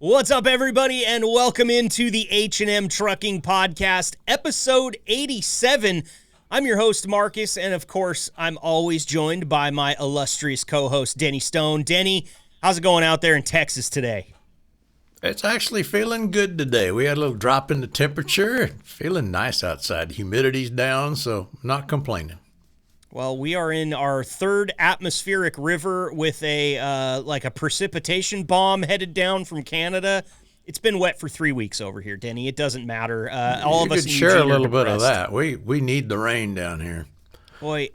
What's up, everybody, and welcome into the H&M Trucking Podcast, episode 87. I'm your host, Marcus, and of course, I'm always joined by my illustrious co-host, Denny Stone. Denny, how's it going out there in Texas today? It's actually feeling good today. We had a little drop in the temperature. Feeling nice outside. Humidity's down, so not complaining. Well, we are in our third atmospheric river with a precipitation bomb headed down from Canada. It's been wet for 3 weeks over here, Denny. It doesn't matter. All of us could share a little bit of that. We need the rain down here. Boy,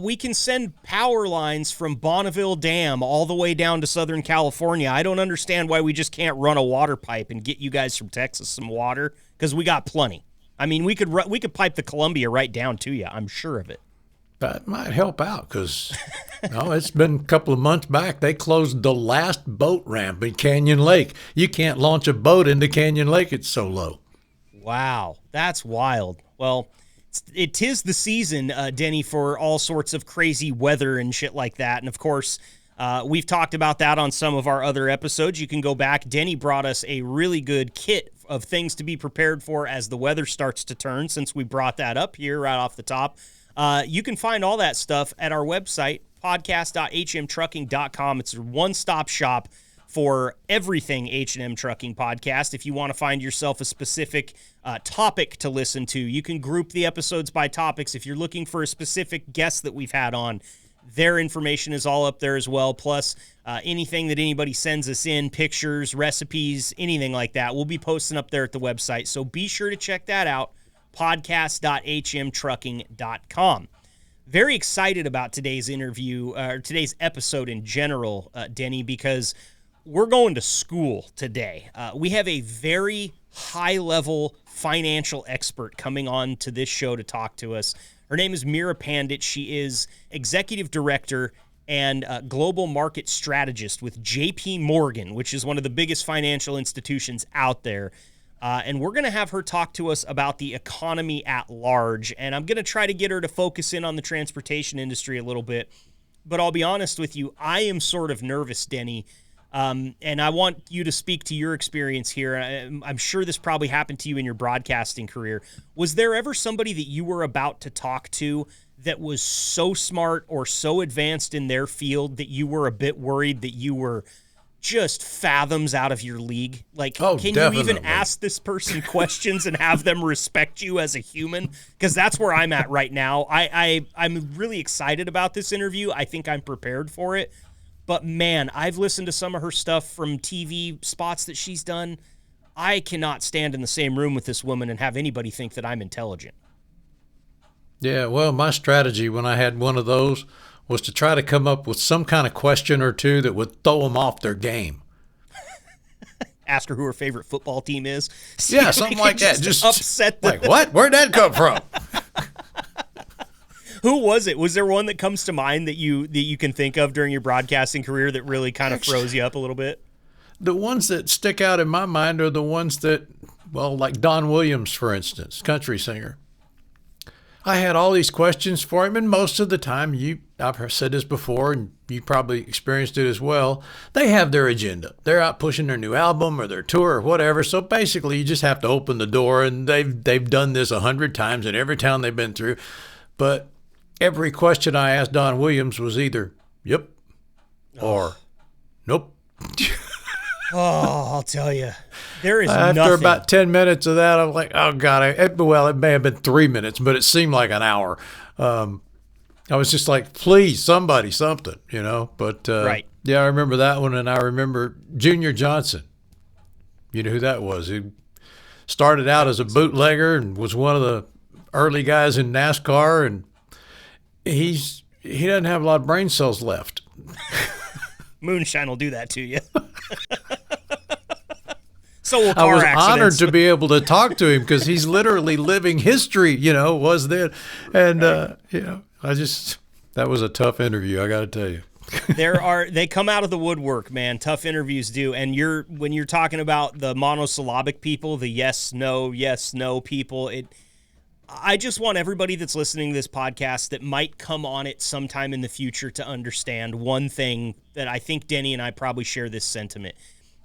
we can send power lines from Bonneville Dam all the way down to Southern California. I don't understand why we just can't run a water pipe and get you guys from Texas some water, because we got plenty. I mean, we could pipe the Columbia right down to you. I'm sure of it. That might help out because it's been a couple of months back. They closed the last boat ramp in Canyon Lake. You can't launch a boat into Canyon Lake. It's so low. Wow, that's wild. Well, it is the season, Denny, for all sorts of crazy weather and shit like that. And, of course, we've talked about that on some of our other episodes. You can go back. Denny brought us a really good kit of things to be prepared for as the weather starts to turn, since we brought that up here right off the top. You can find all that stuff at our website, podcast.hmtrucking.com. It's a one-stop shop for everything H&M Trucking Podcast. If you want to find yourself a specific topic to listen to, you can group the episodes by topics. If you're looking for a specific guest that we've had on, their information is all up there as well. Plus, anything that anybody sends us in, pictures, recipes, anything like that, we'll be posting up there at the website. So be sure to check that out. podcast.hmtrucking.com. Very excited about today's interview, or today's episode in general, Denny, because we're going to school today. We have a very high-level financial expert coming on to this show to talk to us. Her name is Meera Pandit. She is Executive Director and Global Market Strategist with JPMorgan, which is one of the biggest financial institutions out there. And we're going to have her talk to us about the economy at large. And I'm going to try to get her to focus in on the transportation industry a little bit. But I'll be honest with you, I am sort of nervous, Denny. And I want you to speak to your experience here. I'm sure this probably happened to you in your broadcasting career. Was there ever somebody that you were about to talk to that was so smart or so advanced in their field that you were a bit worried that you were just fathoms out of your league? Like, can definitely. you even ask this person questions and have them respect you as a human? Because that's where I'm at right now. I'm really excited about this interview. I think I'm prepared for it. But, man, I've listened to some of her stuff from TV spots that she's done. I cannot stand in the same room with this woman and have anybody think that I'm intelligent. Yeah, well, my strategy when I had one of those was to try to come up with some kind of question or two that would throw them off their game. Ask her who her favorite football team is. Yeah, something like that. Just upset them. Like, what? Where'd that come from? Who was it? Was there one that comes to mind that you can think of during your broadcasting career that really kind of froze you up a little bit? The ones that stick out in my mind are the ones that, well, like Don Williams, for instance, country singer. I had all these questions for him, and most of the time, I've said this before, and you probably experienced it as well, they have their agenda. They're out pushing their new album or their tour or whatever, so basically you just have to open the door, and they've done this 100 times in every town they've been through. But every question I asked Don Williams was either, yep, or nope. Oh, I'll tell you, there is After nothing. about 10 minutes of that, I'm like, oh, God. It may have been 3 minutes, but it seemed like an hour. I was just like, please, somebody, something, But, right. Yeah, I remember that one, and I remember Junior Johnson. You know who that was? He started out as a bootlegger and was one of the early guys in NASCAR, and he doesn't have a lot of brain cells left. Moonshine will do that to you. So will I car was accidents. honored to be able to talk to him because he's literally living history, was there. And, that was a tough interview, I got to tell you. They come out of the woodwork, man. Tough interviews do. And when you're talking about the monosyllabic people, the yes, no people, I just want everybody that's listening to this podcast that might come on it sometime in the future to understand one thing that I think Denny and I probably share this sentiment.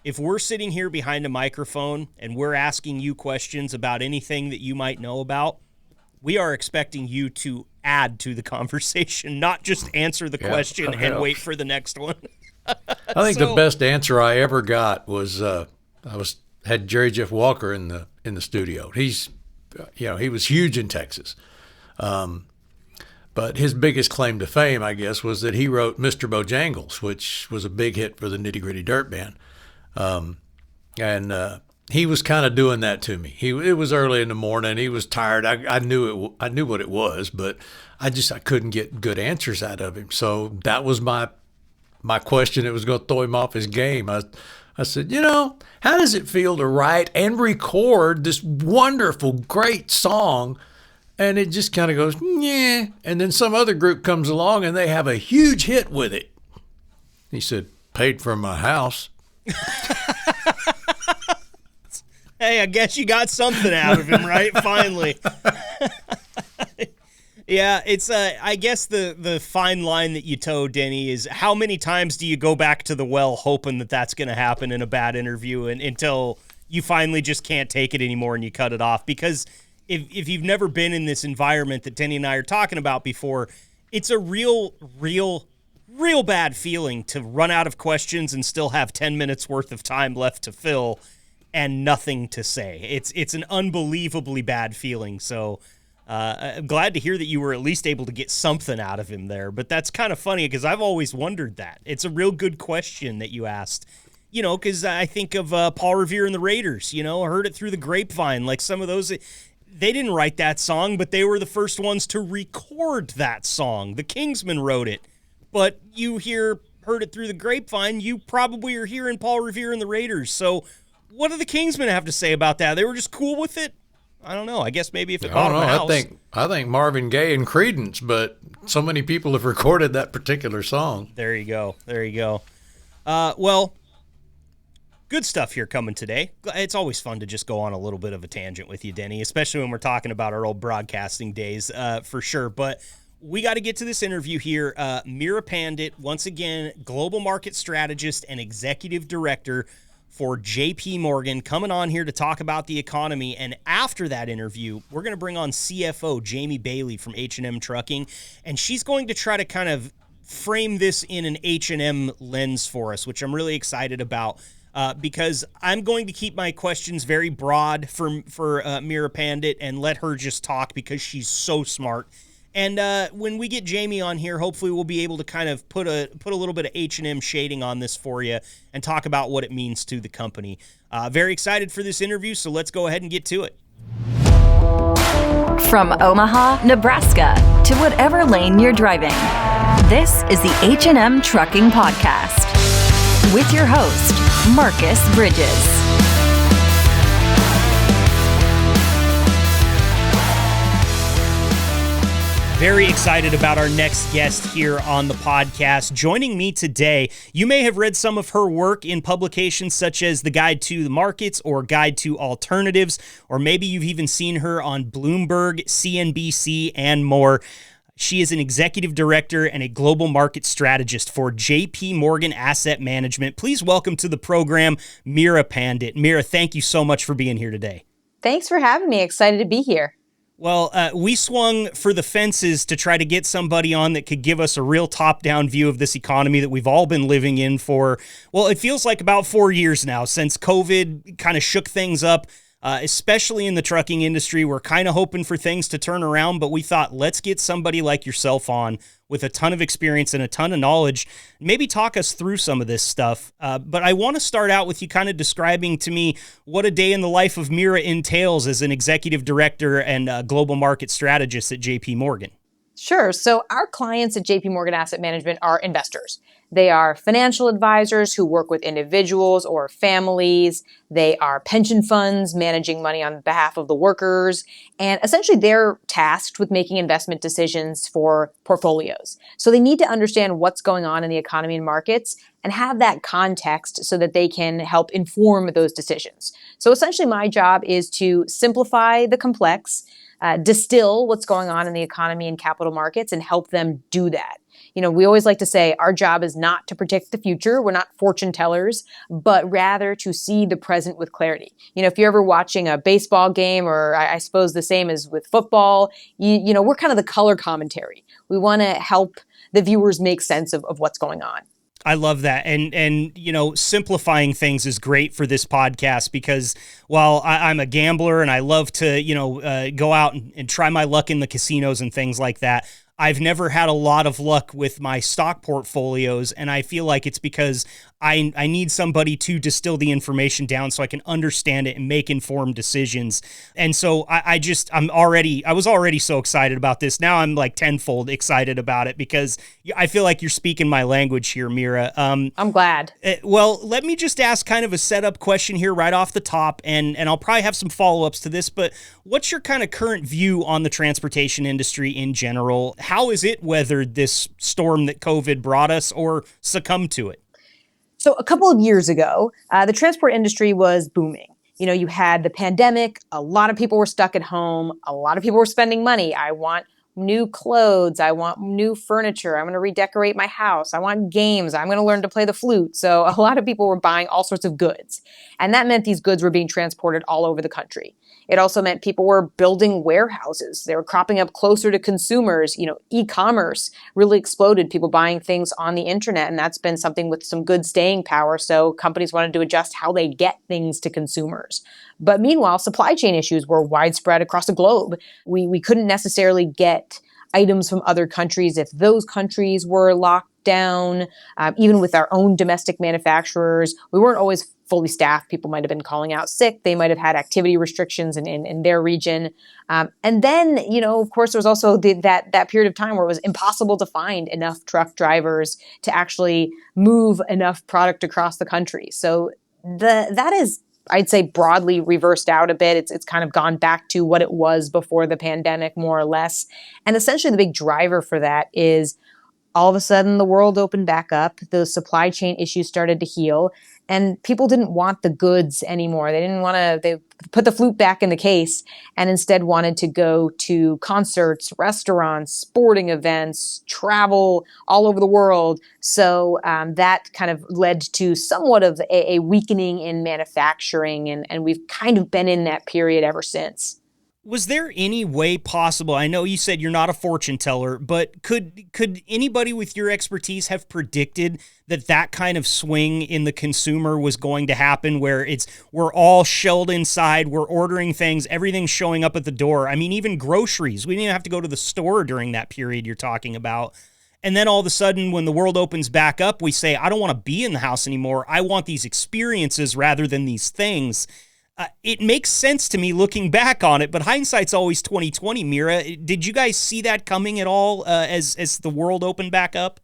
if we're sitting here behind a microphone and we're asking you questions about anything that you might know about, we are expecting you to add to the conversation, not just answer the question and wait for the next one. I think the best answer I ever got was had Jerry Jeff Walker in the studio. He was huge in Texas. But his biggest claim to fame, I guess, was that he wrote Mr. Bojangles, which was a big hit for the Nitty Gritty Dirt Band. And he was kind of doing that to me. It was early in the morning. He was tired. I knew what it was, but I couldn't get good answers out of him. So that was my question. It was going to throw him off his game. I said, how does it feel to write and record this wonderful, great song? And it just kind of goes, yeah. And then some other group comes along and they have a huge hit with it. He said, paid for my house. Hey, I guess you got something out of him, right? Finally. Yeah, it's I guess the fine line that you toe, Denny, is how many times do you go back to the well hoping that that's going to happen in a bad interview until you finally just can't take it anymore and you cut it off? Because if you've never been in this environment that Denny and I are talking about before, it's a real bad feeling to run out of questions and still have 10 minutes worth of time left to fill and nothing to say. It's an unbelievably bad feeling. So I'm glad to hear that you were at least able to get something out of him there. But that's kind of funny because I've always wondered that. It's a real good question that you asked. Because I think of Paul Revere and the Raiders. I heard it through the grapevine. Like some of those, they didn't write that song, but they were the first ones to record that song. The Kingsmen wrote it. But you heard it through the grapevine, you probably are hearing Paul Revere and the Raiders. So what do the Kingsmen have to say about that? They were just cool with it? I don't know. I guess maybe if it bought them a house. I think Marvin Gaye and Creedence, but so many people have recorded that particular song. There you go. Well, good stuff here coming today. It's always fun to just go on a little bit of a tangent with you, Denny, especially when we're talking about our old broadcasting days, for sure. But we got to get to this interview here. Meera Pandit, once again, global market strategist and executive director for JPMorgan, coming on here to talk about the economy. And after that interview, we're going to bring on CFO Jami Bahle from H&M Trucking, and she's going to try to kind of frame this in an H&M lens for us, which I'm really excited about. Because I'm going to keep my questions very broad for Meera Pandit and let her just talk because she's so smart. And when we get Jami on here, hopefully we'll be able to kind of put a little bit of H&M shading on this for you and talk about what it means to the company. Very excited for this interview, so let's go ahead and get to it. From Omaha, Nebraska, to whatever lane you're driving, this is the H&M Trucking Podcast with your host, Marcus Bridges. Very excited about our next guest here on the podcast. Joining me today, you may have read some of her work in publications such as The Guide to the Markets or Guide to Alternatives, or maybe you've even seen her on Bloomberg, CNBC, and more. She is an executive director and a global market strategist for JPMorgan Asset Management. Please welcome to the program, Meera Pandit. Meera, thank you so much for being here today. Thanks for having me. Excited to be here. Well, we swung for the fences to try to get somebody on that could give us a real top-down view of this economy that we've all been living in for, well, it feels like about 4 years now since COVID kind of shook things up, especially in the trucking industry. We're kind of hoping for things to turn around, but we thought, let's get somebody like yourself on with a ton of experience and a ton of knowledge, maybe talk us through some of this stuff. But I want to start out with you kind of describing to me what a day in the life of Meera entails as an executive director and a global market strategist at JPMorgan. Sure. So our clients at JPMorgan Asset Management are investors. They are financial advisors who work with individuals or families. They are pension funds managing money on behalf of the workers. And essentially, they're tasked with making investment decisions for portfolios. So they need to understand what's going on in the economy and markets and have that context so that they can help inform those decisions. So essentially, my job is to simplify the complex, distill what's going on in the economy and capital markets and help them do that. We always like to say our job is not to predict the future. We're not fortune tellers, but rather to see the present with clarity. If you're ever watching a baseball game, or I suppose the same as with football, we're kind of the color commentary. We want to help the viewers make sense of what's going on. I love that. And simplifying things is great for this podcast because while I'm a gambler and I love to, go out and try my luck in the casinos and things like that, I've never had a lot of luck with my stock portfolios, and I feel like it's because I need somebody to distill the information down so I can understand it and make informed decisions. And so I was already so excited about this. Now I'm like tenfold excited about it because I feel like you're speaking my language here, Meera. I'm glad. Well, let me just ask kind of a setup question here right off the top, and I'll probably have some follow-ups to this, but what's your kind of current view on the transportation industry in general? How has it weathered this storm that COVID brought us or succumbed to it? So a couple of years ago, the transport industry was booming. You had the pandemic. A lot of people were stuck at home. A lot of people were spending money. I want new clothes. I want new furniture. I'm going to redecorate my house. I want games. I'm going to learn to play the flute. So a lot of people were buying all sorts of goods. And that meant these goods were being transported all over the country. It also meant people were building warehouses. They were cropping up closer to consumers. E-commerce really exploded, people buying things on the internet. And that's been something with some good staying power. So companies wanted to adjust how they get things to consumers. But meanwhile, supply chain issues were widespread across the globe. We couldn't necessarily get items from other countries if those countries were locked down. Even with our own domestic manufacturers, we weren't always fully staffed. People might have been calling out sick. They might have had activity restrictions in their region. And then, of course, there was also that period of time where it was impossible to find enough truck drivers to actually move enough product across the country. So that is, I'd say, broadly reversed out a bit. It's kind of gone back to what it was before the pandemic, more or less. And essentially the big driver for that is all of a sudden the world opened back up. Those supply chain issues started to heal, and people didn't want the goods anymore. They put the flute back in the case and instead wanted to go to concerts, restaurants, sporting events, travel all over the world. So that kind of led to somewhat of a weakening in manufacturing, and we've kind of been in that period ever since. Was there any way possible, I know you said you're not a fortune teller, but could anybody with your expertise have predicted that kind of swing in the consumer was going to happen, where we're all shelled inside, we're ordering things, everything's showing up at the door? I mean, even groceries. We didn't even have to go to the store during that period you're talking about. And then all of a sudden, when the world opens back up, we say, I don't want to be in the house anymore. I want these experiences rather than these things. It makes sense to me looking back on it, but hindsight's always 20/20, Meera. Did you guys see that coming at all as the world opened back up?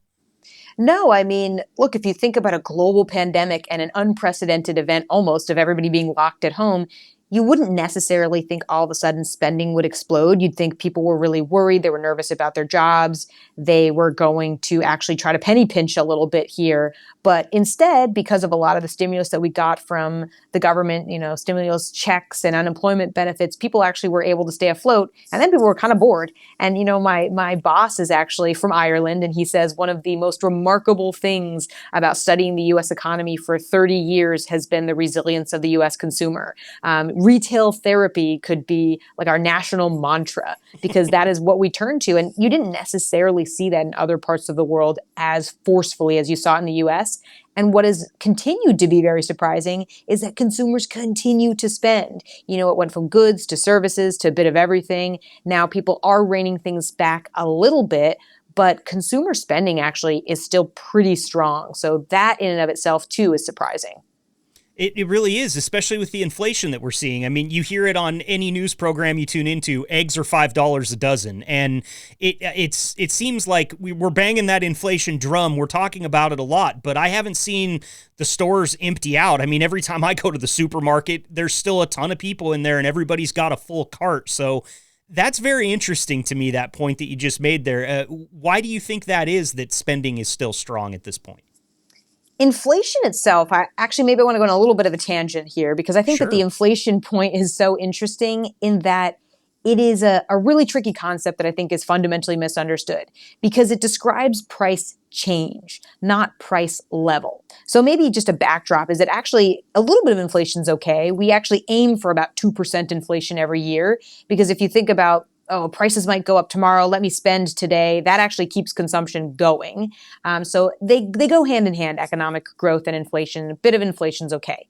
No, I mean, look, if you think about a global pandemic and an unprecedented event almost of everybody being locked at home, you wouldn't necessarily think all of a sudden spending would explode. You'd think people were really worried. They were nervous about their jobs. They were going to actually try to penny pinch a little bit here. But instead, because of a lot of the stimulus that we got from the government, stimulus checks and unemployment benefits, people actually were able to stay afloat. And then people were kind of bored. And, my boss is actually from Ireland, and he says one of the most remarkable things about studying the U.S. economy for 30 years has been the resilience of the U.S. consumer. Retail therapy could be like our national mantra, because that is what we turn to. And you didn't necessarily see that in other parts of the world as forcefully as you saw it in the US. And what has continued to be very surprising is that consumers continue to spend. It went from goods to services to a bit of everything. Now people are reining things back a little bit, but consumer spending actually is still pretty strong. So that in and of itself too is surprising. It really is, especially with the inflation that we're seeing. I mean, you hear it on any news program you tune into. Eggs are $5 a dozen, and it seems like we're banging that inflation drum. We're talking about it a lot, but I haven't seen the stores empty out. I mean, every time I go to the supermarket, there's still a ton of people in there, and everybody's got a full cart. So that's very interesting to me, that point that you just made there. Why do you think that is, that spending is still strong at this point? Inflation itself, maybe I want to go on a little bit of a tangent here, because I think that the inflation point is so interesting in that it is a really tricky concept that I think is fundamentally misunderstood because it describes price change, not price level. So maybe just a backdrop is that actually a little bit of inflation is okay. We actually aim for about 2% inflation every year because if you think about prices might go up tomorrow, let me spend today, that actually keeps consumption going. So they go hand in hand, economic growth and inflation. A bit of inflation is okay.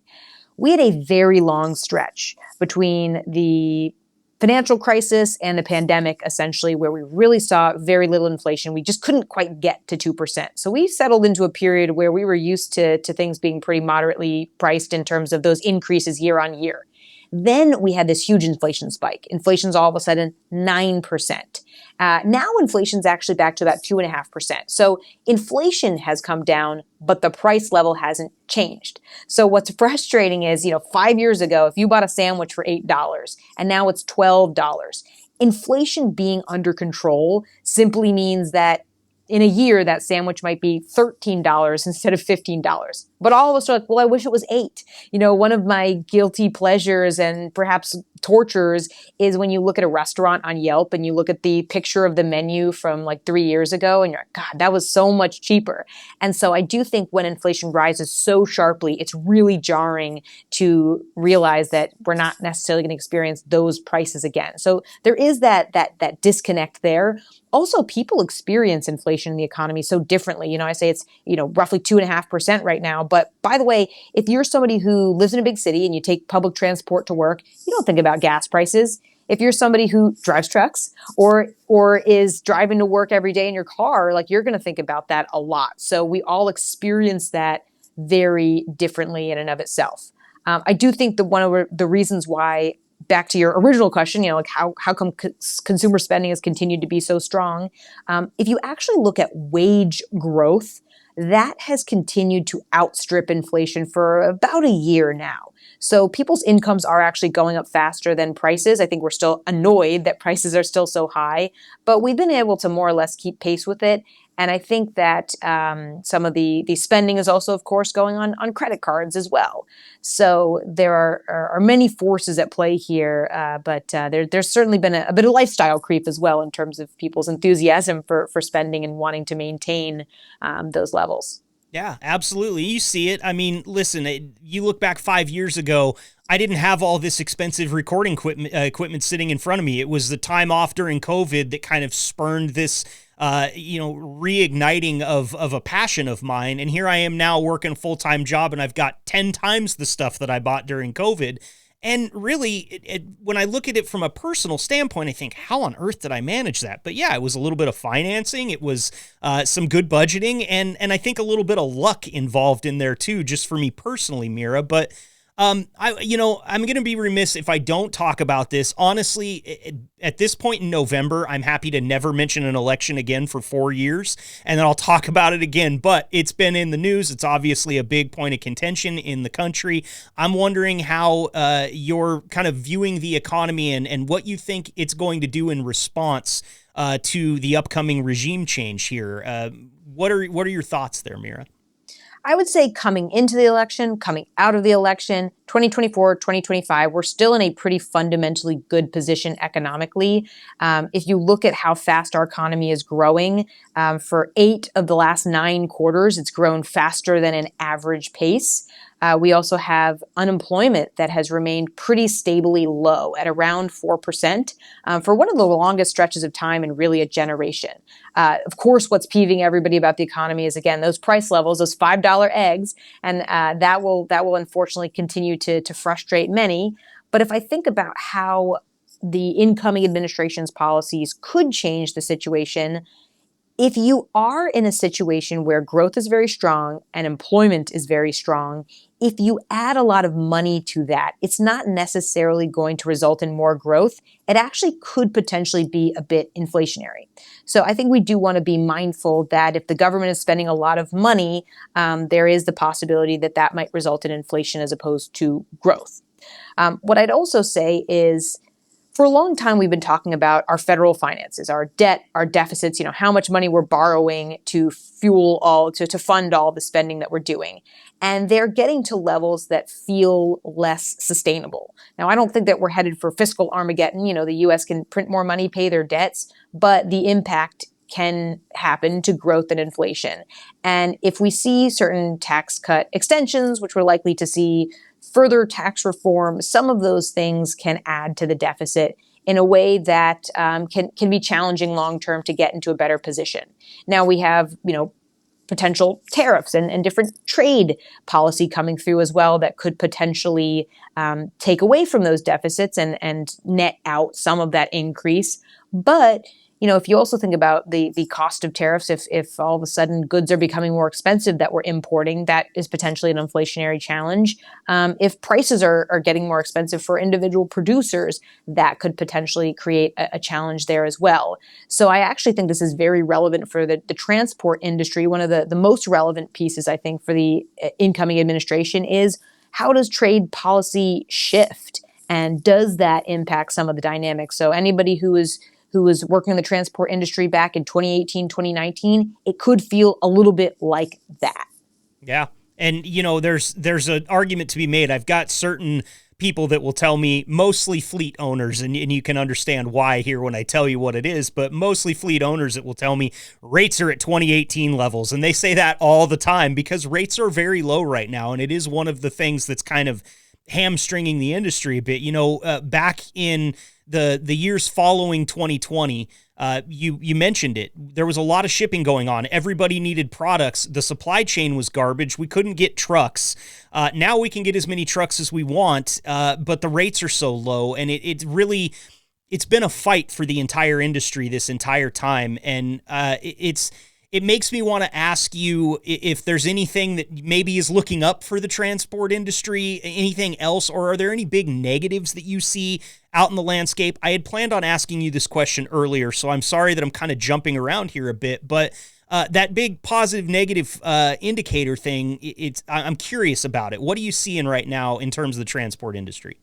We had a very long stretch between the financial crisis and the pandemic, essentially, where we really saw very little inflation. We just couldn't quite get to 2%. So we settled into a period where we were used to things being pretty moderately priced in terms of those increases year on year. Then we had this huge inflation spike. Inflation's all of a sudden 9%. Now inflation's actually back to about 2.5%. So inflation has come down, but the price level hasn't changed. So what's frustrating is, 5 years ago, if you bought a sandwich for $8 and now it's $12, inflation being under control simply means that in a year, that sandwich might be $13 instead of $15. But all of us are like, well, I wish it was $8. One of my guilty pleasures and perhaps tortures is when you look at a restaurant on Yelp and you look at the picture of the menu from like 3 years ago and you're like, God, that was so much cheaper. And so I do think when inflation rises so sharply, it's really jarring to realize that we're not necessarily going to experience those prices again. So there is that disconnect there. Also, people experience inflation in the economy so differently. I say it's, roughly 2.5% right now. But by the way, if you're somebody who lives in a big city and you take public transport to work, you don't think about gas prices. If you're somebody who drives trucks or is driving to work every day in your car, like you're going to think about that a lot. So we all experience that very differently in and of itself. I do think that one of the reasons why, back to your original question, how come consumer spending has continued to be so strong? If you actually look at wage growth, that has continued to outstrip inflation for about a year now. So people's incomes are actually going up faster than prices. I think we're still annoyed that prices are still so high, but we've been able to more or less keep pace with it. And I think that some of the spending is also, of course, going on credit cards as well. So there are many forces at play here, but there's certainly been a bit of lifestyle creep as well in terms of people's enthusiasm for spending and wanting to maintain those levels. Yeah, absolutely. You see it. I mean, listen, you look back 5 years ago, I didn't have all this expensive recording equipment sitting in front of me. It was the time off during COVID that kind of spurned this reigniting of a passion of mine. And here I am now working a full-time job and I've got 10 times the stuff that I bought during COVID. And really, when I look at it from a personal standpoint, I think, how on earth did I manage that? But yeah, it was a little bit of financing. It was some good budgeting and I think a little bit of luck involved in there too, just for me personally, Meera. But I'm going to be remiss if I don't talk about this. Honestly, at this point in November, I'm happy to never mention an election again for 4 years, and then I'll talk about it again. But it's been in the news. It's obviously a big point of contention in the country. I'm wondering how you're kind of viewing the economy and what you think it's going to do in response to the upcoming regime change here. What are your thoughts there, Meera? I would say coming into the election, coming out of the election, 2024, 2025, we're still in a pretty fundamentally good position economically. If you look at how fast our economy is growing, for 8 of the last 9 quarters, it's grown faster than an average pace. We also have unemployment that has remained pretty stably low at around 4% for one of the longest stretches of time in really a generation. Of course, what's peeving everybody about the economy is, again, those price levels, those $5 eggs, and that will unfortunately continue to frustrate many. But if I think about how the incoming administration's policies could change the situation, if you are in a situation where growth is very strong and employment is very strong, if you add a lot of money to that, it's not necessarily going to result in more growth. It actually could potentially be a bit inflationary. So I think we do want to be mindful that if the government is spending a lot of money, there is the possibility that that might result in inflation as opposed to growth. What I'd also say is, for a long time, we've been talking about our federal finances, our debt, our deficits, how much money we're borrowing to fuel to fund all the spending that we're doing. And they're getting to levels that feel less sustainable. Now, I don't think that we're headed for fiscal Armageddon. The US can print more money, pay their debts, but the impact can happen to growth and inflation. And if we see certain tax cut extensions, which we're likely to see, further tax reform, some of those things can add to the deficit in a way that can be challenging long term to get into a better position. Now we have, potential tariffs and different trade policy coming through as well that could potentially take away from those deficits and net out some of that increase. But if you also think about the cost of tariffs, if all of a sudden goods are becoming more expensive that we're importing, that is potentially an inflationary challenge. If prices are getting more expensive for individual producers, that could potentially create a challenge there as well. So I actually think this is very relevant for the transport industry. One of the most relevant pieces, I think, for the incoming administration is how does trade policy shift? And does that impact some of the dynamics? So anybody who was working in the transport industry back in 2018, 2019, it could feel a little bit like that. Yeah. And, there's an argument to be made. I've got certain people that will tell me, mostly fleet owners, and you can understand why here when I tell you what it is, but mostly fleet owners that will tell me rates are at 2018 levels. And they say that all the time because rates are very low right now. And it is one of the things that's kind of hamstringing the industry a bit. Back in the years following 2020, you mentioned it. There was a lot of shipping going on. Everybody needed products. The supply chain was garbage. We couldn't get trucks. Now we can get as many trucks as we want, but the rates are so low, and it's been a fight for the entire industry this entire time, and it makes me want to ask you if there's anything that maybe is looking up for the transport industry, anything else, or are there any big negatives that you see out in the landscape? I had planned on asking you this question earlier, so I'm sorry that I'm kind of jumping around here a bit, but that big positive negative indicator thing, I'm curious about it. What are you seeing right now in terms of the transport industry?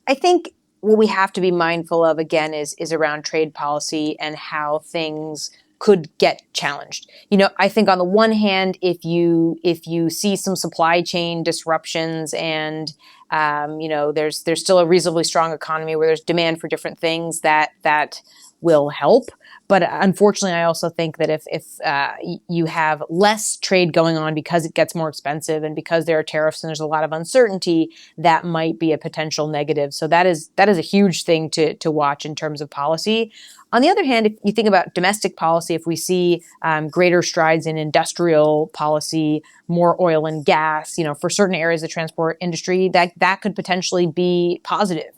I think what we have to be mindful of, again, is around trade policy and how things could get challenged. I think on the one hand, if you see some supply chain disruptions and there's still a reasonably strong economy where there's demand for different things, that will help. But unfortunately, I also think that if you have less trade going on because it gets more expensive and because there are tariffs and there's a lot of uncertainty, that might be a potential negative. So that is a huge thing to watch in terms of policy. On the other hand, if you think about domestic policy, if we see greater strides in industrial policy, more oil and gas, for certain areas of the transport industry, that could potentially be positive.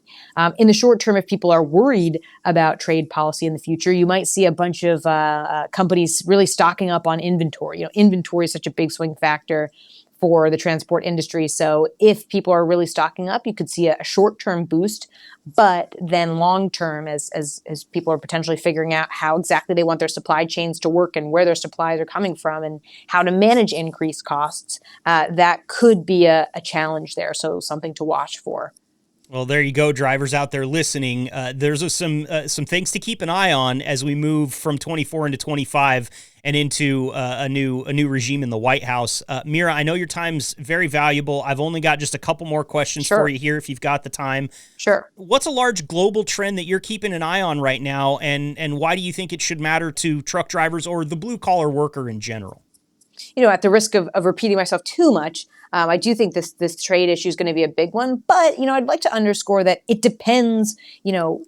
In the short term, if people are worried about trade policy in the future, you might see a bunch of companies really stocking up on inventory. Inventory is such a big swing factor for the transport industry. So if people are really stocking up, you could see a short-term boost, but then long-term, as people are potentially figuring out how exactly they want their supply chains to work and where their supplies are coming from and how to manage increased costs, that could be a challenge there. So something to watch for. Well, there you go, drivers out there listening. There's some things to keep an eye on as we move from 24 into 25 and into a new regime in the White House. Meera, I know your time's very valuable. I've only got just a couple more questions for you here if you've got the time. Sure. What's a large global trend that you're keeping an eye on right now, and why do you think it should matter to truck drivers or the blue-collar worker in general? At the risk of repeating myself too much, I do think this trade issue is going to be a big one. But, I'd like to underscore that it depends,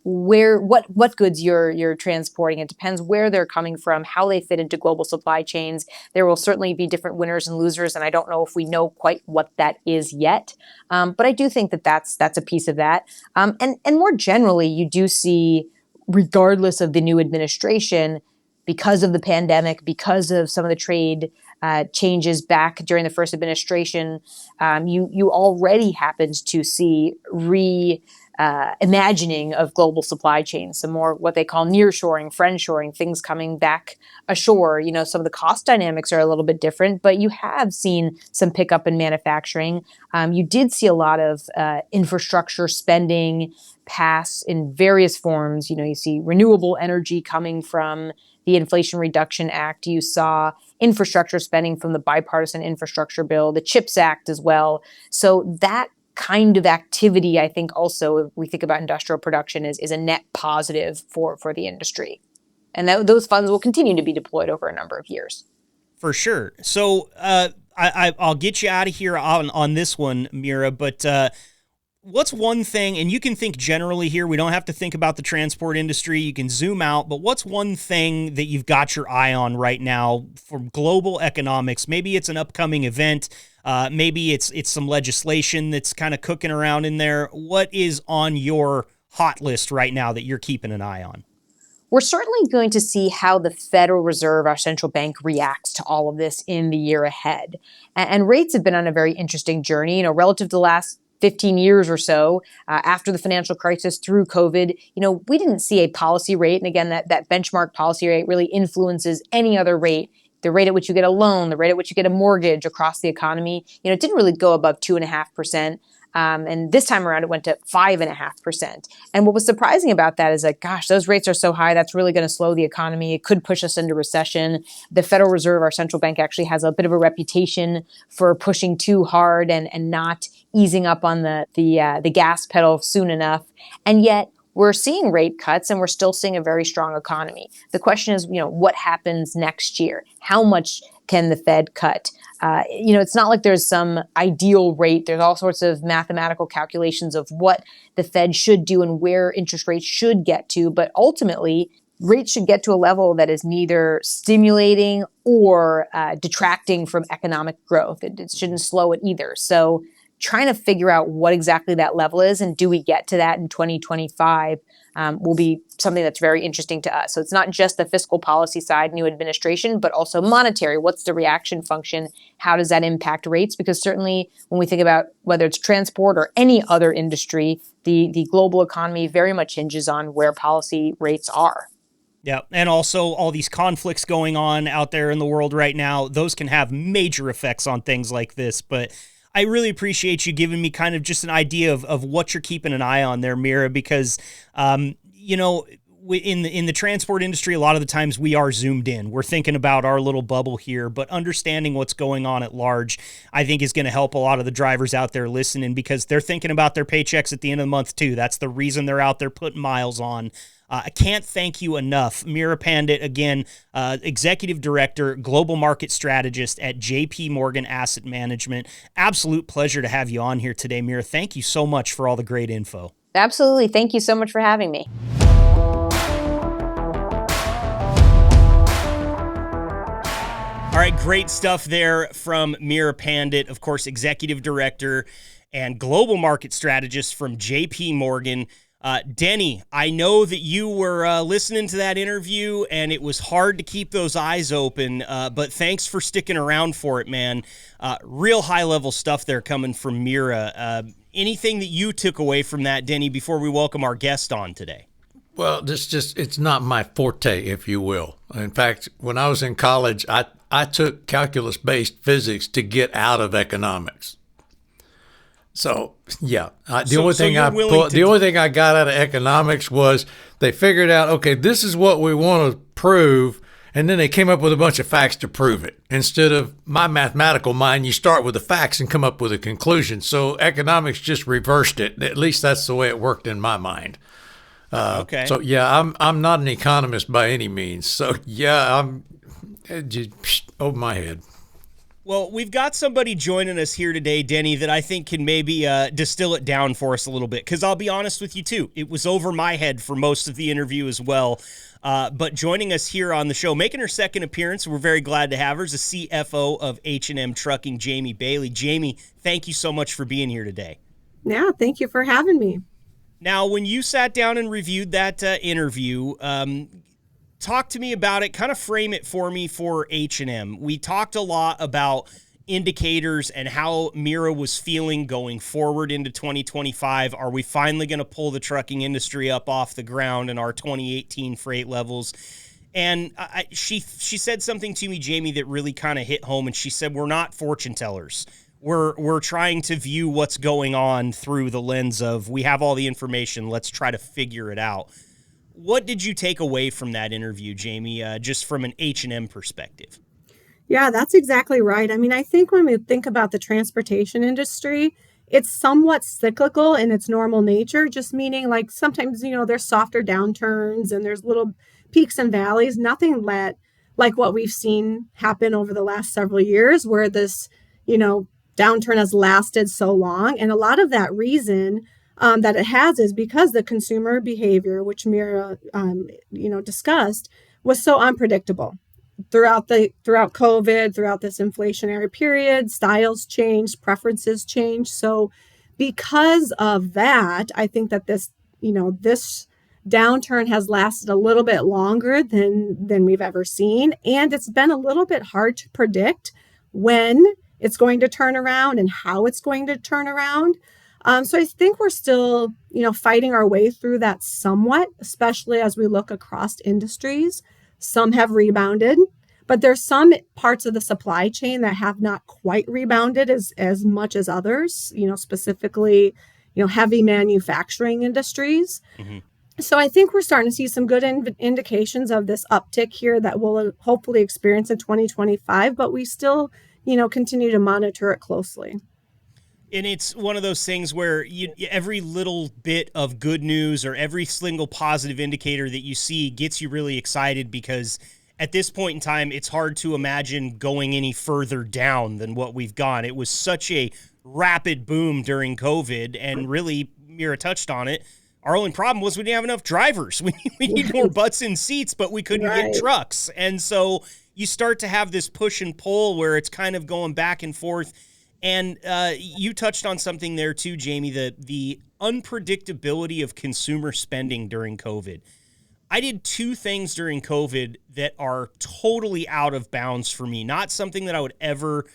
what goods you're transporting. It depends where they're coming from, how they fit into global supply chains. There will certainly be different winners and losers, and I don't know if we know quite what that is yet. But I do think that that's a piece of that. And more generally, you do see, regardless of the new administration, because of the pandemic, because of some of the trade changes back during the first administration, you already happened to see imagining of global supply chains, some more what they call nearshoring, friendshoring, things coming back ashore. Some of the cost dynamics are a little bit different, but you have seen some pickup in manufacturing. You did see a lot of infrastructure spending pass in various forms. You see renewable energy coming from the Inflation Reduction Act. You saw infrastructure spending from the bipartisan infrastructure bill, the CHIPS Act as well. So that kind of activity, I think also, if we think about industrial production, is a net positive for the industry. And those funds will continue to be deployed over a number of years. For sure. So I'll get you out of here on this one, Meera, but what's one thing, and you can think generally here, we don't have to think about the transport industry, you can zoom out, but what's one thing that you've got your eye on right now for global economics? Maybe it's an upcoming event, maybe it's some legislation that's kind of cooking around in there. What is on your hot list right now that you're keeping an eye on? We're certainly going to see how the Federal Reserve, our central bank, reacts to all of this in the year ahead. And rates have been on a very interesting journey, relative to the last 15 years or so, after the financial crisis through COVID. We didn't see a policy rate. And again, that benchmark policy rate really influences any other rate. The rate at which you get a loan, the rate at which you get a mortgage across the economy, it didn't really go above 2.5%. And this time around, it went to 5.5%. And what was surprising about that is that, gosh, those rates are so high, that's really going to slow the economy. It could push us into recession. The Federal Reserve, our central bank, actually has a bit of a reputation for pushing too hard and not easing up on the gas pedal soon enough. And yet, we're seeing rate cuts and we're still seeing a very strong economy. The question is, what happens next year? How much can the Fed cut? It's not like there's some ideal rate. There's all sorts of mathematical calculations of what the Fed should do and where interest rates should get to. But ultimately, rates should get to a level that is neither stimulating or detracting from economic growth. It shouldn't slow it either. So trying to figure out what exactly that level is and do we get to that in 2025 will be something that's very interesting to us. So it's not just the fiscal policy side, new administration, but also monetary. What's the reaction function? How does that impact rates? Because certainly when we think about whether it's transport or any other industry, the global economy very much hinges on where policy rates are. Yeah, and also all these conflicts going on out there in the world right now, those can have major effects on things like this. But I really appreciate you giving me kind of just an idea of what you're keeping an eye on there, Meera, because, in the transport industry, a lot of the times we are zoomed in. We're thinking about our little bubble here, but understanding what's going on at large, I think is going to help a lot of the drivers out there listening because they're thinking about their paychecks at the end of the month too. That's the reason they're out there putting miles on. I can't thank you enough. Meera Pandit, again, Executive Director, Global Market Strategist at JPMorgan Asset Management. Absolute pleasure to have you on here today, Meera. Thank you so much for all the great info. Absolutely. Thank you so much for having me. All right, great stuff there from Meera Pandit, of course, Executive Director and Global Market Strategist from JPMorgan. Denny, I know that you were listening to that interview and it was hard to keep those eyes open, but thanks for sticking around for it, man. Real high-level stuff there coming from Meera. Anything that you took away from that, Denny, before we welcome our guest on today? Well, it's not my forte, if you will. In fact, when I was in college, I took calculus-based physics to get out of economics. So, yeah, the only thing I got out of economics was they figured out, okay, this is what we want to prove, and then they came up with a bunch of facts to prove it. Instead of my mathematical mind, you start with the facts and come up with a conclusion. So economics just reversed it. At least that's the way it worked in my mind. Okay. So, yeah, I'm not an economist by any means. So, yeah, I'm just over my head. Well, we've got somebody joining us here today, Denny, that I think can maybe distill it down for us a little bit. Because I'll be honest with you, too. It was over my head for most of the interview as well. But joining us here on the show, making her second appearance, we're very glad to have her, is the CFO of H&M Trucking, Jami Bahle. Jami, thank you so much for being here today. Yeah, thank you for having me. Now, when you sat down and reviewed that interview, talk to me about it, kind of frame it for me for H&M. We talked a lot about indicators and how Meera was feeling going forward into 2025. Are we finally going to pull the trucking industry up off the ground in our 2018 freight levels? And she said something to me, Jami, that really kind of hit home. And she said, we're not fortune tellers. We're trying to view what's going on through the lens of we have all the information. Let's try to figure it out. What did you take away from that interview, Jami, just from an H&M perspective? Yeah, that's exactly right. I mean, I think when we think about the transportation industry, it's somewhat cyclical in its normal nature, just meaning like sometimes, there's softer downturns and there's little peaks and valleys, nothing like what we've seen happen over the last several years where this, downturn has lasted so long. And a lot of that reason that it has is because the consumer behavior, which Meera, discussed, was so unpredictable. Throughout COVID, throughout this inflationary period, styles changed, preferences changed. So because of that, I think that this downturn has lasted a little bit longer than we've ever seen. And it's been a little bit hard to predict when it's going to turn around and how it's going to turn around. So I think we're still, fighting our way through that somewhat, especially as we look across industries. Some have rebounded, but there's some parts of the supply chain that have not quite rebounded as much as others, specifically, heavy manufacturing industries. Mm-hmm. So I think we're starting to see some good indications of this uptick here that we'll hopefully experience in 2025, but we still, continue to monitor it closely. And it's one of those things where every little bit of good news or every single positive indicator that you see gets you really excited, because at this point in time, it's hard to imagine going any further down than what we've gone. It was such a rapid boom during COVID, and really, Meera touched on it. Our only problem was we didn't have enough drivers. We need more butts in seats, but we couldn't get trucks. And so you start to have this push and pull where it's kind of going back and forth. And you touched on something there too, Jami, the unpredictability of consumer spending during COVID. I did two things during COVID that are totally out of bounds for me, not something that I would ever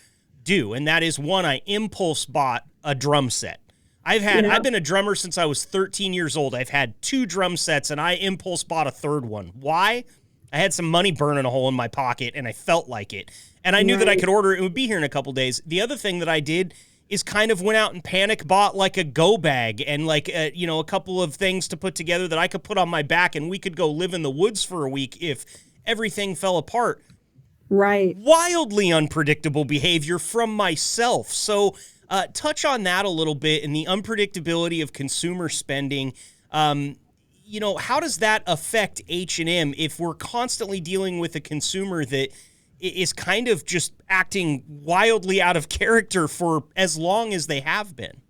do. And that is, one, I impulse bought a drum set. I've been a drummer since I was 13 years old. I've had 2 drum sets, and I impulse bought a third one. Why? I had some money burning a hole in my pocket, and I felt like it. And I knew that I could order it. It would be here in a couple days. The other thing that I did is kind of went out and panic bought like a go bag and like, a couple of things to put together that I could put on my back, and we could go live in the woods for a week if everything fell apart. Right. Wildly unpredictable behavior from myself. So touch on that a little bit and the unpredictability of consumer spending. How does that affect H&M if we're constantly dealing with a consumer that is kind of just acting wildly out of character for as long as they have been?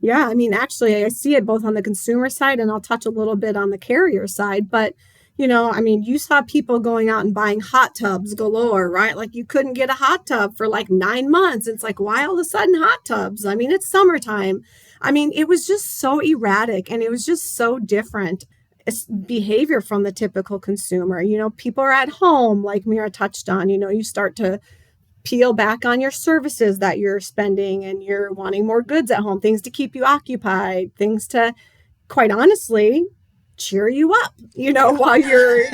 Yeah, I mean, actually, I see it both on the consumer side, and I'll touch a little bit on the carrier side. But, you saw people going out and buying hot tubs galore, right? Like you couldn't get a hot tub for like 9 months. It's like, why all of a sudden hot tubs? I mean, it's summertime. I mean, it was just so erratic, and it was just so different. It's behavior from the typical consumer. People are at home, like Meera touched on. You start to peel back on your services that you're spending, and you're wanting more goods at home, things to keep you occupied, things to, quite honestly, cheer you up, while you're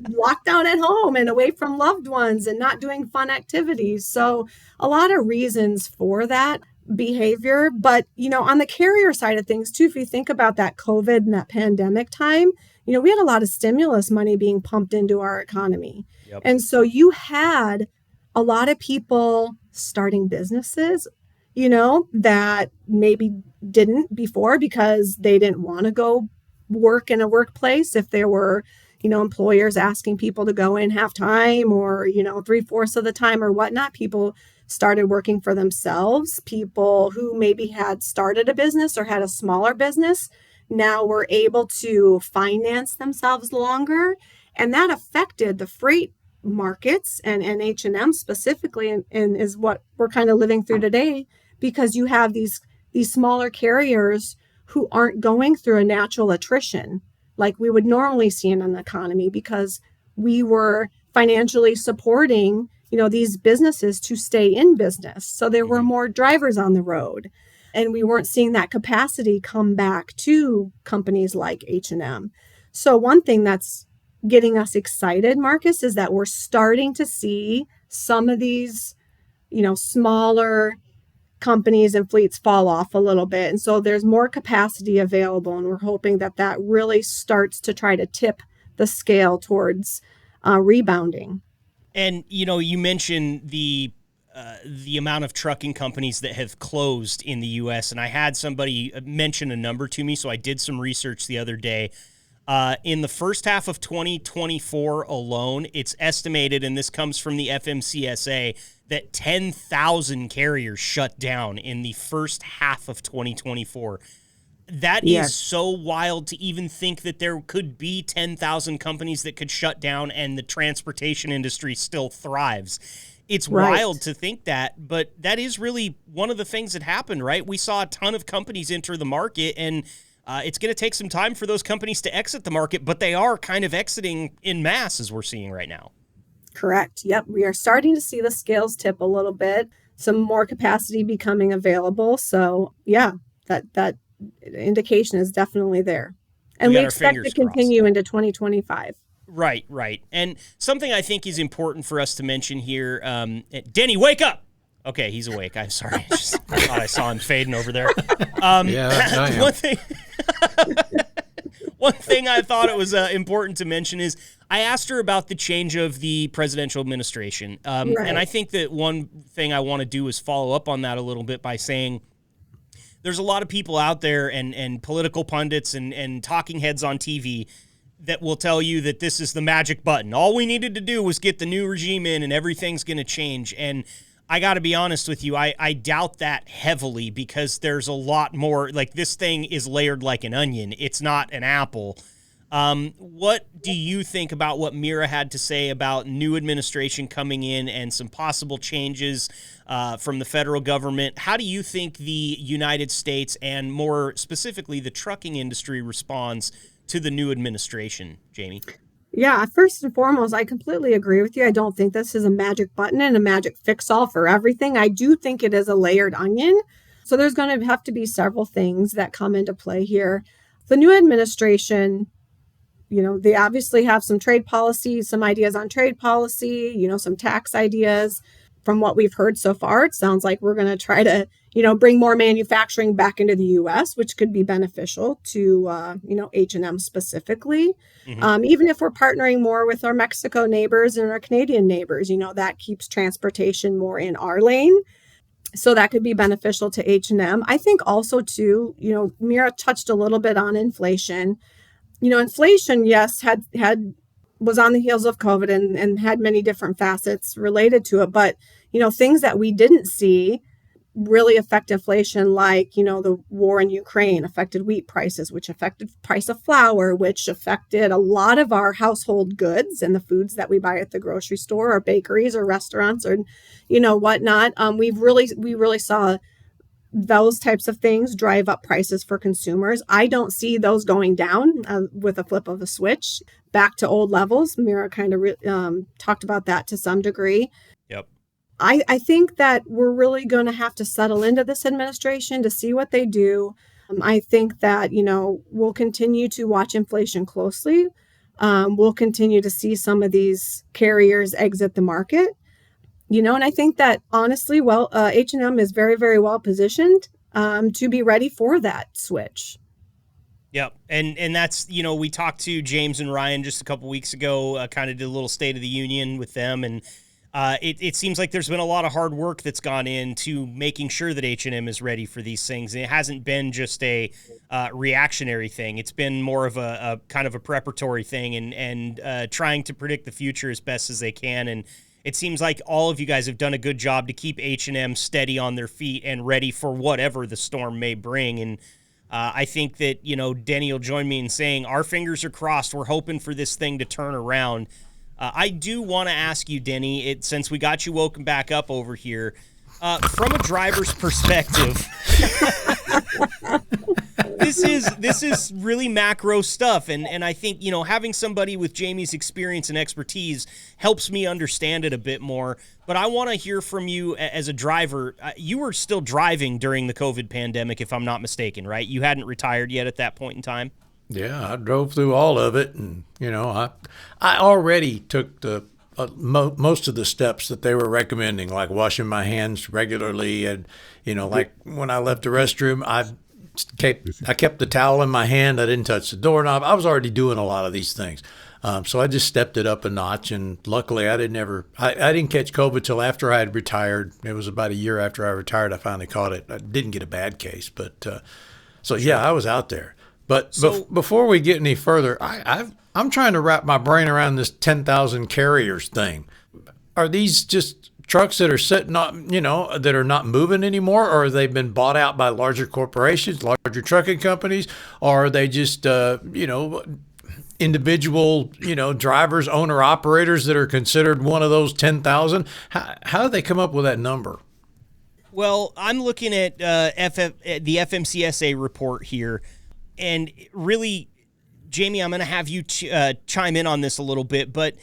locked down at home and away from loved ones and not doing fun activities. So a lot of reasons for that behavior. But, on the carrier side of things too, if you think about that COVID and that pandemic time, we had a lot of stimulus money being pumped into our economy. Yep. And so you had a lot of people starting businesses, that maybe didn't before because they didn't want to go work in a workplace. If there were, employers asking people to go in half time or, 3/4 of the time or whatnot, people started working for themselves. People who maybe had started a business or had a smaller business now were able to finance themselves longer. And that affected the freight markets and H&M specifically, and is what we're kind of living through today, because you have these smaller carriers who aren't going through a natural attrition like we would normally see in an economy, because we were financially supporting these businesses to stay in business. So there were more drivers on the road, and we weren't seeing that capacity come back to companies like H&M. So one thing that's getting us excited, Marcus, is that we're starting to see some of these, smaller companies and fleets fall off a little bit. And so there's more capacity available. And we're hoping that that really starts to try to tip the scale towards rebounding. And, you mentioned the amount of trucking companies that have closed in the U.S., and I had somebody mention a number to me, so I did some research the other day. In the first half of 2024 alone, it's estimated, and this comes from the FMCSA, that 10,000 carriers shut down in the first half of 2024. That is so wild to even think that there could be 10,000 companies that could shut down and the transportation industry still thrives. It's wild to think that, but that is really one of the things that happened, right? We saw a ton of companies enter the market, and it's going to take some time for those companies to exit the market, but they are kind of exiting in mass, as we're seeing right now. Correct. Yep. We are starting to see the scales tip a little bit, some more capacity becoming available. So yeah, that indication is definitely there. And we expect to continue into 2025. Right. And something I think is important for us to mention here, Denny, wake up! Okay, he's awake. I'm sorry. I thought I saw him fading over there. One thing I thought it was important to mention is I asked her about the change of the presidential administration. And I think that one thing I want to do is follow up on that a little bit by saying there's a lot of people out there and political pundits and talking heads on TV that will tell you that this is the magic button. All we needed to do was get the new regime in and everything's going to change. And I got to be honest with you, I doubt that heavily because there's a lot more, like this thing is layered like an onion. It's not an apple. What do you think about what Meera had to say about new administration coming in and some possible changes from the federal government? How do you think the United States and more specifically the trucking industry responds to the new administration, Jami? Yeah, first and foremost, I completely agree with you. I don't think this is a magic button and a magic fix-all for everything. I do think it is a layered onion. So there's going to have to be several things that come into play here. The new administration, they obviously have some trade policy, some ideas on trade policy, some tax ideas. From what we've heard so far, it sounds like we're going to try to, bring more manufacturing back into the U.S., which could be beneficial to, H&M specifically. Mm-hmm. Even if we're partnering more with our Mexico neighbors and our Canadian neighbors, that keeps transportation more in our lane. So that could be beneficial to H&M. I think also, too, Meera touched a little bit on inflation. Inflation, yes, was on the heels of COVID and had many different facets related to it. But, things that we didn't see really affect inflation, like, the war in Ukraine affected wheat prices, which affected price of flour, which affected a lot of our household goods and the foods that we buy at the grocery store or bakeries or restaurants or, whatnot. We really saw those types of things drive up prices for consumers. I don't see those going down with a flip of a switch back to old levels. Meera kind of talked about that to some degree. Yep. I think that we're really going to have to settle into this administration to see what they do. I think that, we'll continue to watch inflation closely. We'll continue to see some of these carriers exit the market. And I think that honestly, H&M is very, very well positioned to be ready for that switch. Yep. And that's, we talked to James and Ryan just a couple weeks ago, kind of did a little State of the Union with them. And it seems like there's been a lot of hard work that's gone into making sure that H&M is ready for these things. And it hasn't been just a reactionary thing. It's been more of a kind of a preparatory thing and trying to predict the future as best as they can. And it seems like all of you guys have done a good job to keep H&M steady on their feet and ready for whatever the storm may bring. And I think that, Denny will join me in saying our fingers are crossed. We're hoping for this thing to turn around. I do want to ask you, Denny, since we got you woken back up over here, from a driver's perspective, this is really macro stuff. And I think, having somebody with Jami's experience and expertise helps me understand it a bit more. But I want to hear from you as a driver. You were still driving during the COVID pandemic, if I'm not mistaken, right? You hadn't retired yet at that point in time? Yeah, I drove through all of it. And, I already took the most of the steps that they were recommending, like washing my hands regularly. And, like when I left the restroom, I kept the towel in my hand. I didn't touch the doorknob. I was already doing a lot of these things. So I just stepped it up a notch. And luckily, I didn't catch COVID till after I had retired. It was about a year after I retired, I finally caught it. I didn't get a bad case. But I was out there. But before we get any further, I'm trying to wrap my brain around this 10,000 carriers thing. Are these just trucks that are sitting on, that are not moving anymore, or they've been bought out by larger corporations, larger trucking companies, or are they just, individual, drivers, owner operators that are considered one of those 10,000? How do they come up with that number? Well, I'm looking at the FMCSA report here, and really, Jami, I'm going to have you chime in on this a little bit, but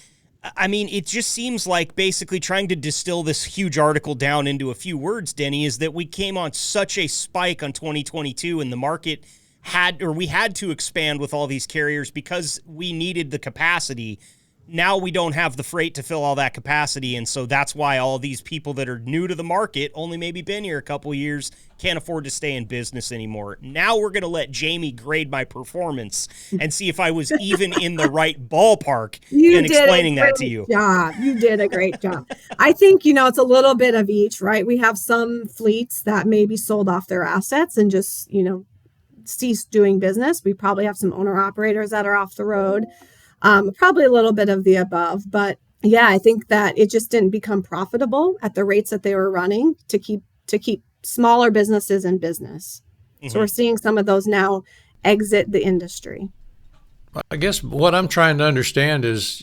I mean, it just seems like basically trying to distill this huge article down into a few words, Denny, is that we came on such a spike on 2022 and the market we had to expand with all these carriers because we needed the capacity. Now we don't have the freight to fill all that capacity, and so that's why all these people that are new to the market, only maybe been here a couple of years, can't afford to stay in business anymore. Now we're going to let Jami grade my performance and see if I was even in the right ballpark in explaining that to you. You did a great job. I think, it's a little bit of each, right? We have some fleets that maybe sold off their assets and just, ceased doing business. We probably have some owner operators that are off the road. Probably a little bit of the above, but yeah, I think that it just didn't become profitable at the rates that they were running to keep smaller businesses in business. Mm-hmm. So we're seeing some of those now exit the industry. I guess what I'm trying to understand is,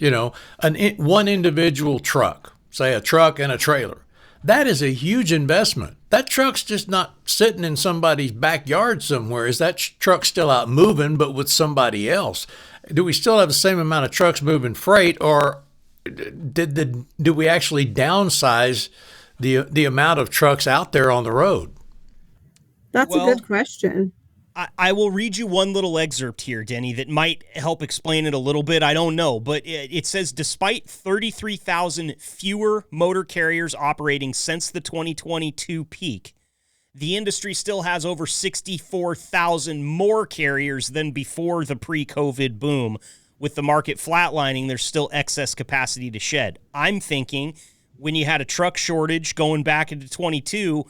one individual truck, say a truck and a trailer, that is a huge investment. That truck's just not sitting in somebody's backyard somewhere. Is that truck still out moving, but with somebody else? Do we still have the same amount of trucks moving freight, or do we actually downsize the amount of trucks out there on the road? That's a good question. I will read you one little excerpt here, Denny, that might help explain it a little bit. I don't know, but it says, despite 33,000 fewer motor carriers operating since the 2022 peak, the industry still has over 64,000 more carriers than before the pre-COVID boom. With the market flatlining, there's still excess capacity to shed. I'm thinking when you had a truck shortage going back into 22,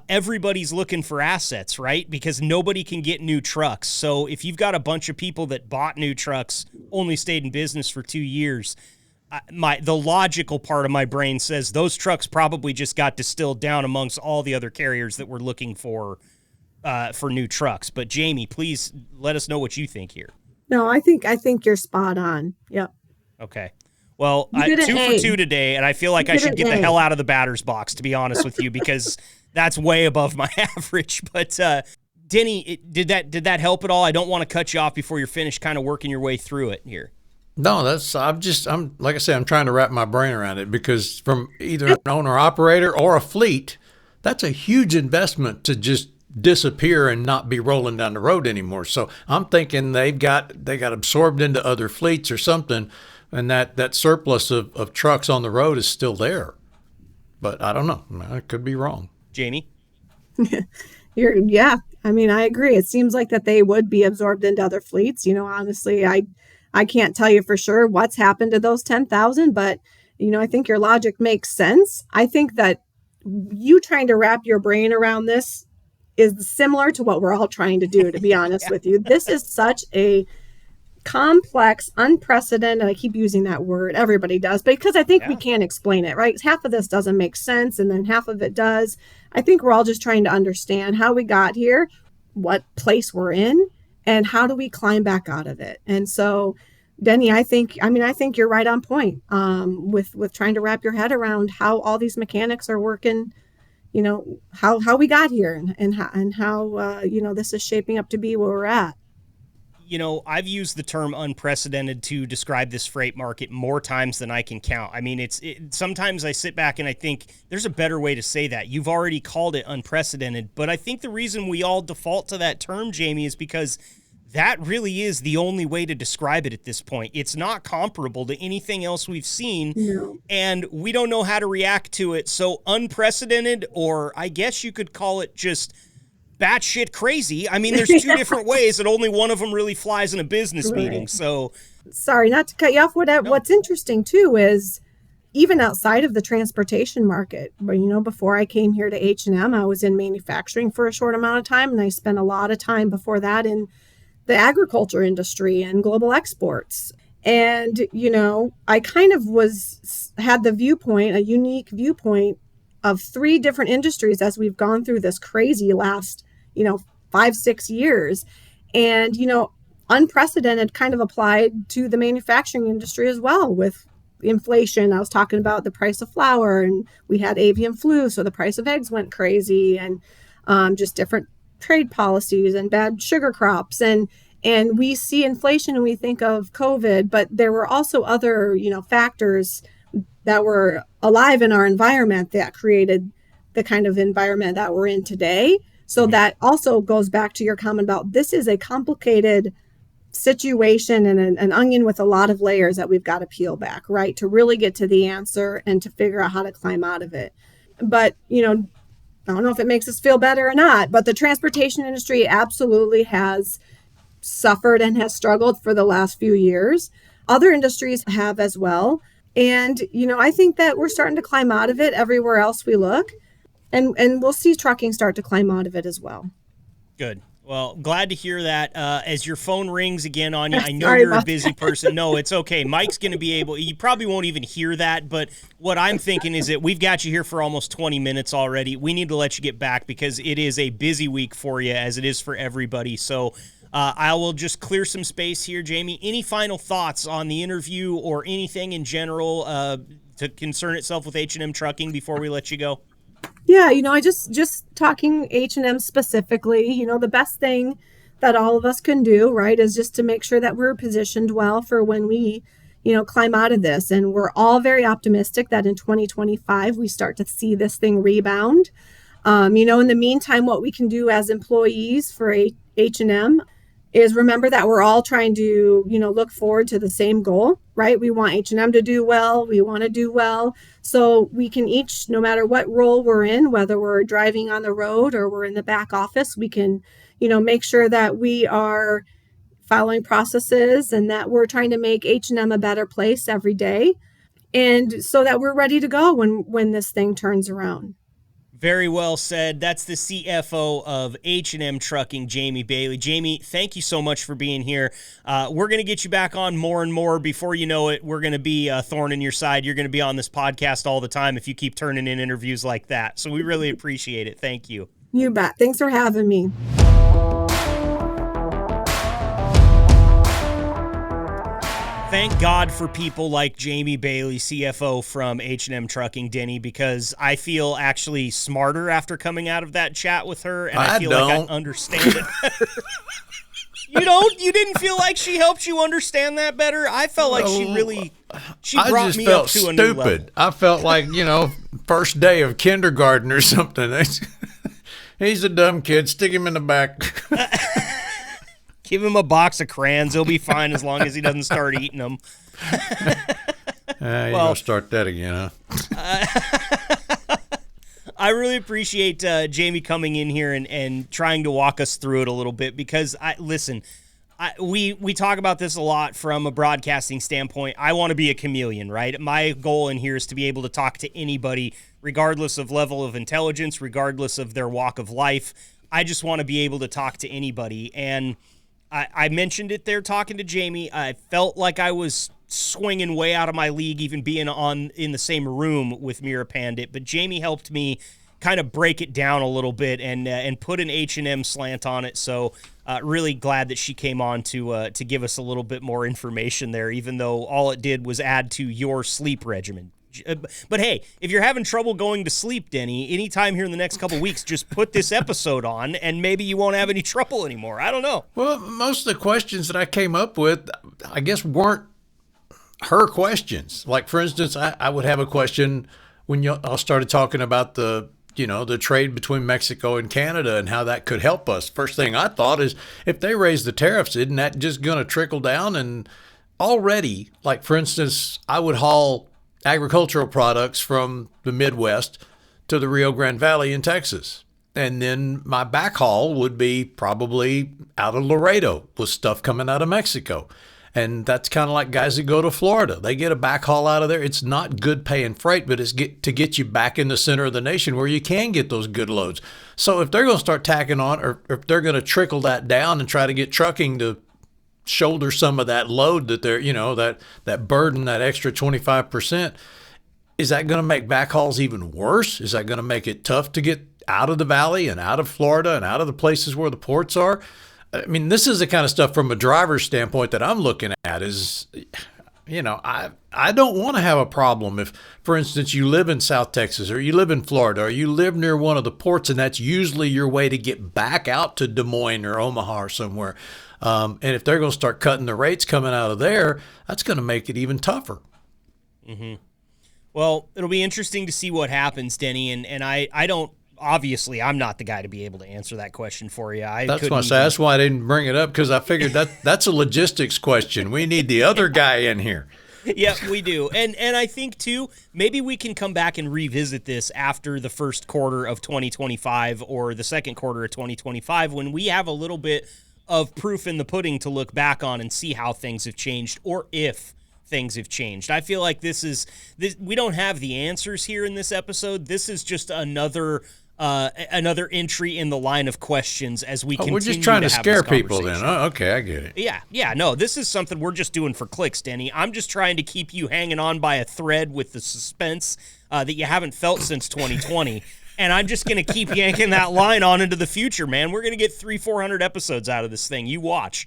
everybody's looking for assets, right? Because nobody can get new trucks. So if you've got a bunch of people that bought new trucks, only stayed in business for 2 years, the logical part of my brain says those trucks probably just got distilled down amongst all the other carriers that were looking for new trucks. But Jami, please let us know what you think here. No, I think you're spot on. Yep. Okay. Well, 2 for 2 today, and I feel like I should get the hell out of the batter's box, to be honest with you, because that's way above my average. But Denny, did that help at all? I don't want to cut you off before you're finished kind of working your way through it here. No, I'm like I say, I'm trying to wrap my brain around it, because from either an owner operator or a fleet, that's a huge investment to just disappear and not be rolling down the road anymore. So I'm thinking they got absorbed into other fleets or something, and that surplus of trucks on the road is still there. But I don't know. I could be wrong. Jami? I mean, I agree. It seems like that they would be absorbed into other fleets. Honestly, I can't tell you for sure what's happened to those 10,000, but, I think your logic makes sense. I think that you trying to wrap your brain around this is similar to what we're all trying to do, to be honest with you. This is such a complex, unprecedented, I keep using that word, everybody does, because I think we can't explain it, right? Half of this doesn't make sense, and then half of it does. I think we're all just trying to understand how we got here, what place we're in, and how do we climb back out of it. And so, Denny, I think you're right on point with trying to wrap your head around how all these mechanics are working, how we got here and how this is shaping up to be where we're at. I've used the term unprecedented to describe this freight market more times than I can count. I mean, sometimes I sit back and I think there's a better way to say that. You've already called it unprecedented, but I think the reason we all default to that term, Jami, is because that really is the only way to describe it at this point. It's not comparable to anything else we've seen, and we don't know how to react to it. So unprecedented, or I guess you could call it just batshit crazy. I mean, there's two different ways, and only one of them really flies in a business meeting. So, sorry, not to cut you off. What's interesting too is even outside of the transportation market, before I came here to H&M, I was in manufacturing for a short amount of time, and I spent a lot of time before that in the agriculture industry and global exports. And, I kind of had the viewpoint, a unique viewpoint of 3 different industries as we've gone through this crazy last, 5-6 years. And, unprecedented kind of applied to the manufacturing industry as well with inflation. I was talking about the price of flour, and we had avian flu, so the price of eggs went crazy, and just different trade policies and bad sugar crops. And we see inflation and we think of COVID, but there were also other, factors that were alive in our environment that created the kind of environment that we're in today. So that also goes back to your comment about this is a complicated situation and an onion with a lot of layers that we've got to peel back, right? To really get to the answer and to figure out how to climb out of it. But, I don't know if it makes us feel better or not, but the transportation industry absolutely has suffered and has struggled for the last few years. Other industries have as well. And, I think that we're starting to climb out of it everywhere else we look. And we'll see trucking start to climb out of it as well. Good. Well, glad to hear that. As your phone rings again on you, I know you're a busy person. No, it's okay. Mike's going to be able, you probably won't even hear that, but what I'm thinking is that we've got you here for almost 20 minutes already. We need to let you get back because it is a busy week for you, as it is for everybody. So I will just clear some space here, Jami. Any final thoughts on the interview or anything in general to concern itself with H&M Trucking before we let you go? Yeah, I just talking H&M specifically, the best thing that all of us can do, right, is just to make sure that we're positioned well for when we, climb out of this. And we're all very optimistic that in 2025, we start to see this thing rebound. In the meantime, what we can do as employees for H&M is remember that we're all trying to, look forward to the same goal, right? We want H&M to do well. We want to do well. So we can each, no matter what role we're in, whether we're driving on the road or we're in the back office, we can, make sure that we are following processes and that we're trying to make H&M a better place every day. And so that we're ready to go when this thing turns around. Very well said. That's the CFO of H&M Trucking, Jami Bahle. Jami, thank you so much for being here. We're going to get you back on more and more. Before you know it, we're going to be a thorn in your side. You're going to be on this podcast all the time if you keep turning in interviews like that. So we really appreciate it. Thank you. You bet. Thanks for having me. Thank God for people like Jami Bahle, CFO from H&M Trucking, Denny, because I feel actually smarter after coming out of that chat with her, and I feel like I understand it better. You don't? You didn't feel like she helped you understand that better? I felt like she brought me up to a new level. I felt like, first day of kindergarten or something. He's a dumb kid. Stick him in the back. Give him a box of crayons. He'll be fine as long as he doesn't start eating them. You're going to start that again, huh? I really appreciate Jami coming in here and trying to walk us through it a little bit because, we talk about this a lot from a broadcasting standpoint. I want to be a chameleon, right? My goal in here is to be able to talk to anybody, regardless of level of intelligence, regardless of their walk of life. I just want to be able to talk to anybody. And I mentioned it there talking to Jami. I felt like I was swinging way out of my league even being in the same room with Meera Pandit, but Jami helped me kind of break it down a little bit and put an H&M slant on it. So really glad that she came on to give us a little bit more information there, even though all it did was add to your sleep regimen. But hey, if you're having trouble going to sleep, Denny, anytime here in the next couple weeks, just put this episode on and maybe you won't have any trouble anymore. I don't know. Well, most of the questions that I came up with, I guess, weren't her questions. Like, for instance, I would have a question when y'all started talking about the the trade between Mexico and Canada and how that could help us. First thing I thought is, if they raise the tariffs, isn't that just going to trickle down? And already, like for instance, I would haul agricultural products from the Midwest to the Rio Grande Valley in Texas. And then my backhaul would be probably out of Laredo with stuff coming out of Mexico. And that's kind of like guys that go to Florida. They get a backhaul out of there. It's not good paying freight, but it's to get you back in the center of the nation where you can get those good loads. So if they're going to start tacking on, or if they're going to trickle that down and try to get trucking to shoulder some of that load that they're, that burden, that extra 25%, is that going to make backhauls even worse? Is that going to make it tough to get out of the valley and out of Florida and out of the places where the ports are? I mean, this is the kind of stuff from a driver's standpoint that I'm looking at is, I don't want to have a problem if, for instance, you live in South Texas or you live in Florida or you live near one of the ports, and that's usually your way to get back out to Des Moines or Omaha or somewhere. And if they're going to start cutting the rates coming out of there, that's going to make it even tougher. Mm-hmm. Well, it'll be interesting to see what happens, Denny, and I don't. Obviously, I'm not the guy to be able to answer that question for you. That's why I didn't bring it up, because I figured that's a logistics question. We need the other guy in here. Yeah, we do. And I think, too, maybe we can come back and revisit this after the first quarter of 2025 or the second quarter of 2025 when we have a little bit of proof in the pudding to look back on and see how things have changed, or if things have changed. I feel like we don't have the answers here in this episode. This is just another entry in the line of questions as we continue. We're just trying to scare people then. Oh, okay, I get it. Yeah, no, this is something we're just doing for clicks, Denny. I'm just trying to keep you hanging on by a thread with the suspense that you haven't felt since 2020. And I'm just going to keep yanking that line on into the future, man. We're going to get 300-400 episodes out of this thing. You watch.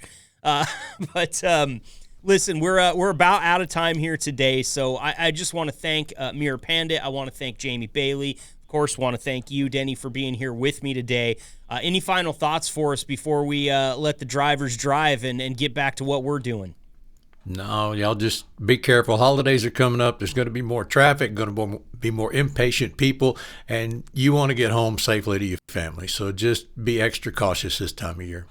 Listen, we're about out of time here today, so I just want to thank Meera Pandit. I want to thank Jami Bahle. Of course, want to thank you, Denny, for being here with me today. Any final thoughts for us before we let the drivers drive and get back to what we're doing? No, y'all just be careful. Holidays are coming up. There's going to be more traffic, going to be more impatient people, and you want to get home safely to your family. So just be extra cautious this time of year.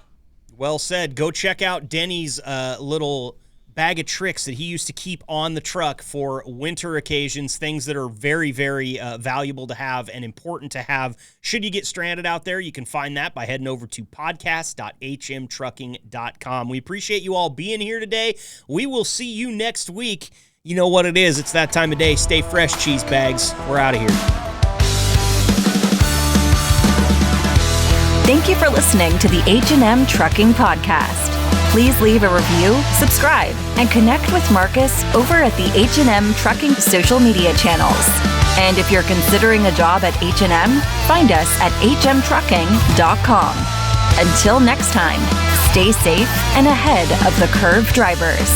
Well said. Go check out Denny's little bag of tricks that he used to keep on the truck for winter occasions, things that are very, very valuable to have and important to have. Should you get stranded out there, you can find that by heading over to podcast.hmtrucking.com. We appreciate you all being here today. We will see you next week. You know what it is. It's that time of day. Stay fresh, cheese bags. We're out of here. Thank you for listening to the H&M Trucking Podcast. Please leave a review, subscribe, and connect with Marcus over at the H&M Trucking social media channels. And if you're considering a job at H&M, find us at hmtrucking.com. Until next time, stay safe and ahead of the curve drivers.